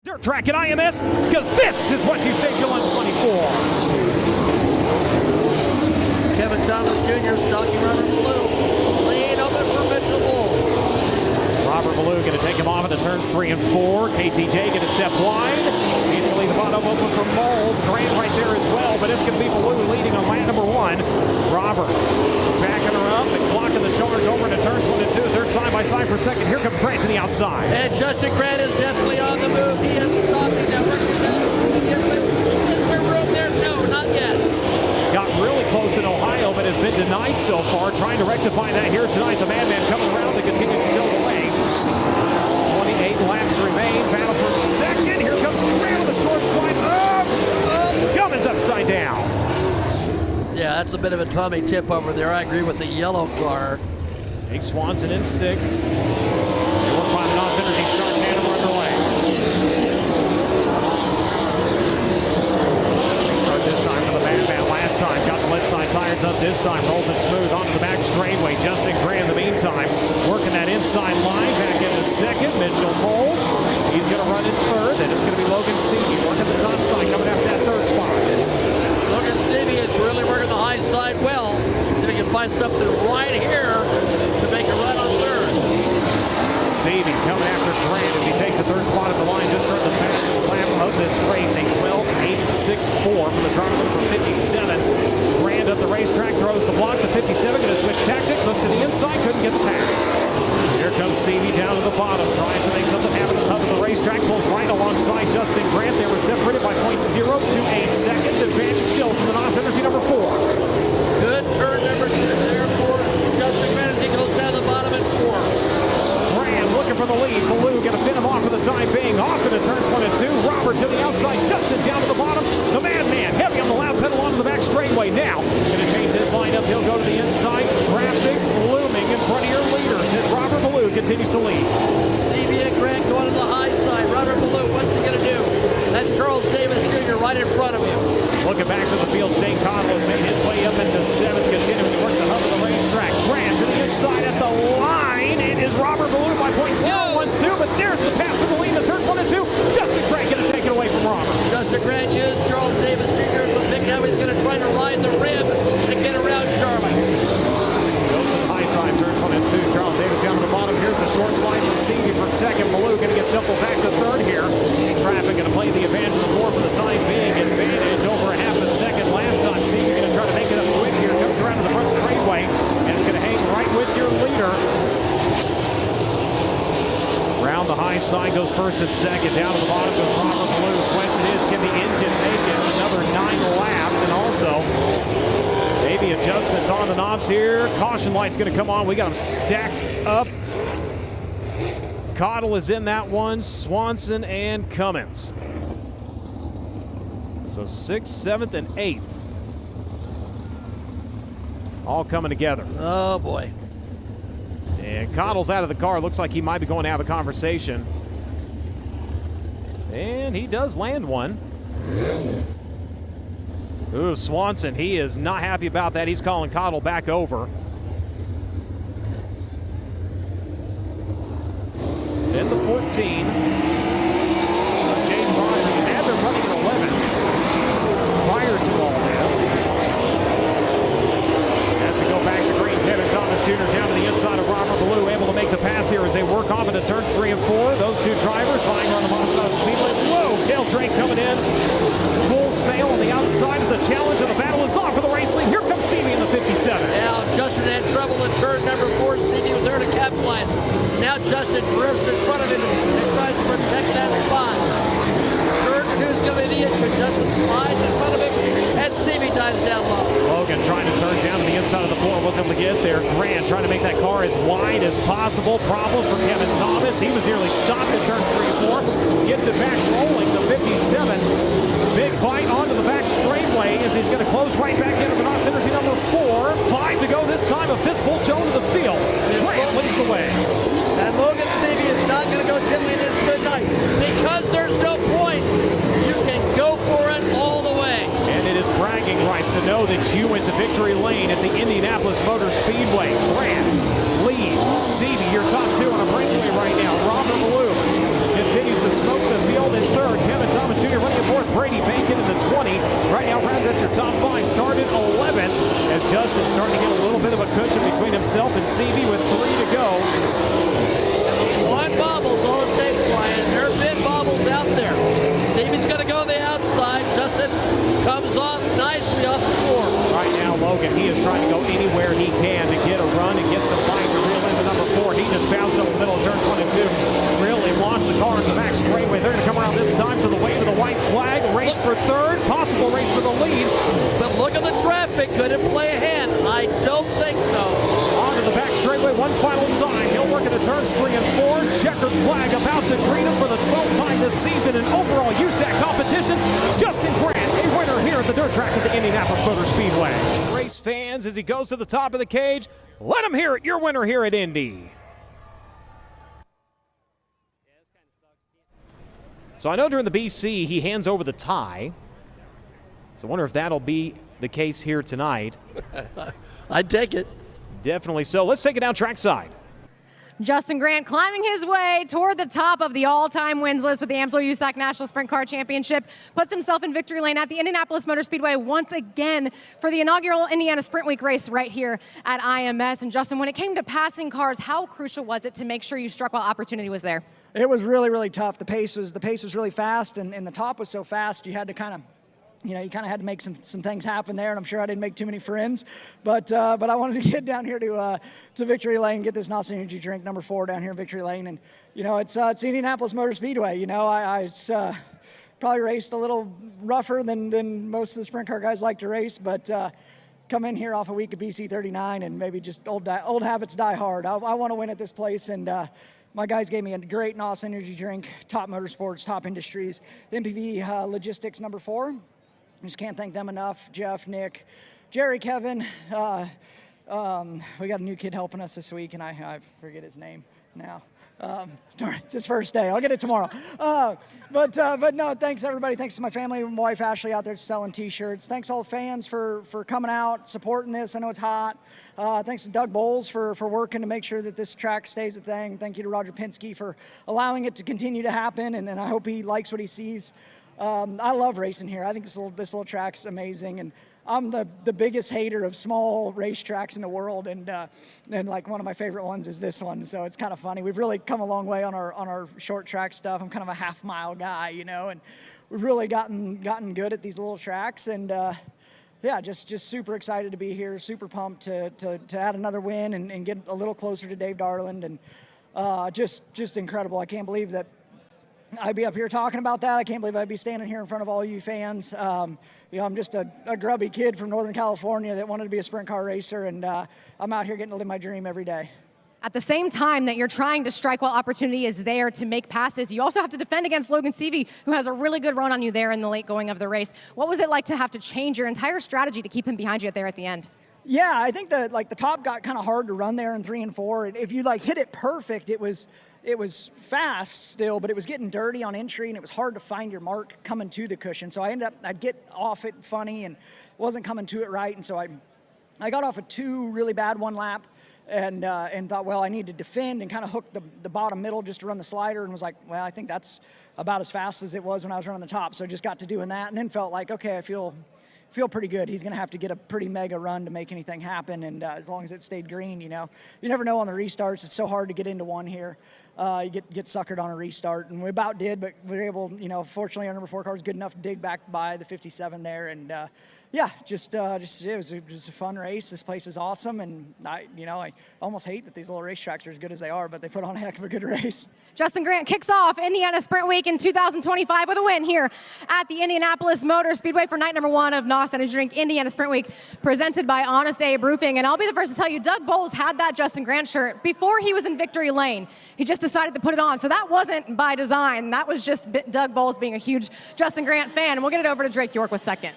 Dirt track at IMS, because this is what you say till I'm 24. Kevin Thomas Jr. stalking Robert Ballou. Lead open for Mitchell Bull. Robert Ballou going to take him off into turns 3 and 4. KTJ going to step wide. He's going to leave the bottom open for Moles. Grant right there as well, but it's going to be Ballou leading on lap number 1. Robert backing her up and blocking the shoulders over into turns 1 and 2. Third side by side for second. Here comes Grant to the outside. And Justin Grant is definitely on the move. He is stopping that working down. Is there room there? No, not yet. Got really close in Ohio, but has been denied so far. Trying to rectify that here tonight. The Madman coming around to continue to fill the lane. 28 laps remain. Battle for second. Here comes Grant on the short side. Cummins upside down. Yeah, that's a bit of a tummy tip over there. I agree with the yellow car. Jake Swanson in 6. They work by the NOS Energy start tandem underway. Start this time for the Madman. Last time got the left side tires up. This time rolls it smooth onto the back straightaway. Justin Grant in the meantime working that inside line. Back into second. Mitchell Moles. He's going to run in third. Then it's going to be Logan Seavey working the top side coming after that third spot. Logan Seavey is really working the high side well. See if he can find something right here to make a run on third. Seavey coming after Grant as he takes a third spot at the line. Just earned the fastest lap of this race. A 12.864 for the driver for 57. Grant up the racetrack, throws the block to 57. Going to switch tactics, up to the inside, couldn't get the pass. Here comes Seavey down to the bottom, tries to make something happen at the hub of the racetrack. Pulls right alongside Justin Grant. They were separated by 0.028 seconds. Advantage still from the NOS Energy number 4. Good turn number 2 there for Justin Grant as he goes down the bottom at 4. Grant looking for the lead. Ballou going to pin him off for the time being. Off into turns 1 and 2. Robert to the outside. Justin down to the bottom. The Madman heavy on the loud pedal onto the back straightaway. Now going to change his lineup. He'll go to the inside. Traffic looming in front of your leaders as Robert Ballou continues to lead. Seavey and Grant going to the high side. Robert Ballou, what's he going to do? That's Charles Davis Jr. right in front of him. Looking back to the field, Shane Cottle has made his way up into 7th, continuing to work the hub of the racetrack. Grant to the inside at the line. It is Robert Ballou by 0.012, but there's the path to the lead in turns 1 and 2. Justin Grant going to take it away from Robert. Justin Grant used Charles Davis Jr. as a pick. Now he's going to try to ride the rim and get around Charlie. Goes to the high side, turns 1 and 2. Charles Davis down to the bottom. Here's the short slide from Seavey for second. Ballou going to get shuffled back to third here. Traffic going to play the advantage of the 4 for the time being. Advantage over a half a second last time. Seavey going to try to make it up quick here. Comes around to the front straightaway and it's going to hang right with your leader. Round the high side goes first and second. Down to the bottom goes Robert Ballou. Question is, can the engine make it another 9 laps? And also, maybe adjustments on the knobs here. Caution light's going to come on. We got them stacked up. Cottle is in that one. Swanson and Cummins. So 6th, 7th, and 8th. All coming together. Oh, boy. And Cottle's out of the car. Looks like he might be going to have a conversation. And he does land one. Ooh, Swanson, he is not happy about that. He's calling Cottle back over. In the 14. James Boston had been running at 11 prior to all this. Has to go back to green. Kevin Thomas Jr. down to the inside of Robert Ballou, able to make the pass here as they work off into turns 3 and 4. Those two drivers vying on the Monsanto Speedway. Whoa, tail drink coming in. Full sail on the outside as the challenge and the battle is on for the race lead. Here comes Seavey in the 57. Now Justin had trouble in turn number 4. Seavey was there to capitalize. Now Justin drifts in front of him and tries to protect that spot. Turn 2 is going to be the issue. Justin slides in front of him and Seavey dives down low. Logan trying to turn down to the inside of the 4, wasn't able to get there. Grant trying to make that car as wide as possible. Problem for Kevin Thomas. He was nearly stopped at turns 3 and 4. Gets it back rolling, the 57. Big bite onto the back straightway as he's going to close right back into the NOS Energy number 4. 5 to go this time. A fistful shown to the field. Grant leads the way. And Logan Seavey is not going to go gently this good night. Because there's no points, you can go for it all the way. And it is bragging rights to know that you went to victory lane at the Indianapolis Motor Speedway. Grant leads. Seavey, your top 2 on a breakaway right now. Robert Ballou continues to smoke the field in third. himself and CV with 3 to go. One bobble's all it takes, Brian. There are big bobbles out there. CV's going to go the outside. Justin comes off nicely off the floor. Right now, Logan, he is trying to go anywhere he can to get a run and get some fight to reel into number 4. He just bounced up the middle of turn 1 and 2. Really launched the car in the back straightaway. They're going to come around this time to the way to the white flag. Race for third. Possible race for the lead. But look at the traffic. Could it play a hand? I don't think so. On to the back straightaway. One final time. He'll work into turns 3 and 4. Checkered flag about to greet him for the 12th time this season in overall USAC competition. Justin Grant, a winner here at the dirt track at the Indianapolis Motor Speedway. Race fans, as he goes to the top of the cage, let him hear it. Your winner here at Indy. So I know during the BC he hands over the tie. So I wonder if that'll be the case here tonight. I'd take it. Definitely so. Let's take it down trackside. Justin Grant climbing his way toward the top of the all-time wins list with the AMSOIL USAC National Sprint Car Championship. Puts himself in victory lane at the Indianapolis Motor Speedway once again for the inaugural Indiana Sprint Week race right here at IMS. And Justin, when it came to passing cars, how crucial was it to make sure you struck while opportunity was there? It was really, really tough. The pace was really fast, and the top was so fast you had to kind of, you had to make some things happen there, and I'm sure I didn't make too many friends, but I wanted to get down here to Victory Lane, get this NOS Energy drink number 4 down here in Victory Lane, and it's the Indianapolis Motor Speedway. I probably raced a little rougher than most of the sprint car guys like to race, but come in here off a week of BC 39 and maybe just old habits die hard. I want to win at this place, and my guys gave me a great NOS Energy drink, Top Motorsports, Top Industries, MPV Logistics number 4. I just can't thank them enough. Jeff, Nick, Jerry, Kevin. We got a new kid helping us this week, and I forget his name now. It's his first day. I'll get it tomorrow. But no, thanks everybody. Thanks to my family, my wife Ashley out there selling T-shirts. Thanks all the fans for coming out, supporting this. I know it's hot. Thanks to Doug Bowles for working to make sure that this track stays a thing. Thank you to Roger Penske for allowing it to continue to happen, and I hope he likes what he sees. I love racing here. I think this little track's amazing, and I'm the biggest hater of small racetracks in the world, and like one of my favorite ones is this one. So it's kind of funny. We've really come a long way on our short track stuff. I'm kind of a half-mile guy, and we've really gotten good at these little tracks, and yeah, just super excited to be here. Super pumped to add another win and get a little closer to Dave Darland, and just incredible. I can't believe that I'd be up here talking about that. I can't believe I'd be standing here in front of all you fans. I'm just a grubby kid from Northern California that wanted to be a sprint car racer, and I'm out here getting to live my dream every day. At the same time that you're trying to strike while opportunity is there to make passes, you also have to defend against Logan Seavey, who has a really good run on you there in the late going of the race. What was it like to have to change your entire strategy to keep him behind you there at the end? Yeah, I think that the top got kind of hard to run there in 3 and 4. If you hit it perfect, it was fast still, but it was getting dirty on entry, and it was hard to find your mark coming to the cushion. So I'd get off it funny and wasn't coming to it right, and so I got off a 2 really bad one lap, and thought, well, I need to defend and kind of hook the bottom middle just to run the slider, and was like, well, I think that's about as fast as it was when I was running the top. So just got to doing that, and then felt like, okay, I feel pretty good. He's going to have to get a pretty mega run to make anything happen, and as long as it stayed green, you never know on the restarts. It's so hard to get into one here. You get suckered on a restart, and we about did, but we were able, fortunately our number 4 car was good enough to dig back by the 57 there, and yeah, it was a fun race. This place is awesome, and I almost hate that these little racetracks are as good as they are, but they put on a heck of a good race. Justin Grant kicks off Indiana Sprint Week in 2025 with a win here at the Indianapolis Motor Speedway for night number 1 of NOS Energy Drink Indiana Sprint Week, presented by Honest Abe Roofing. And I'll be the first to tell you, Doug Bowles had that Justin Grant shirt before he was in victory lane. He just decided to put it on, so that wasn't by design. That was just Doug Bowles being a huge Justin Grant fan. And we'll get it over to Drake York with second.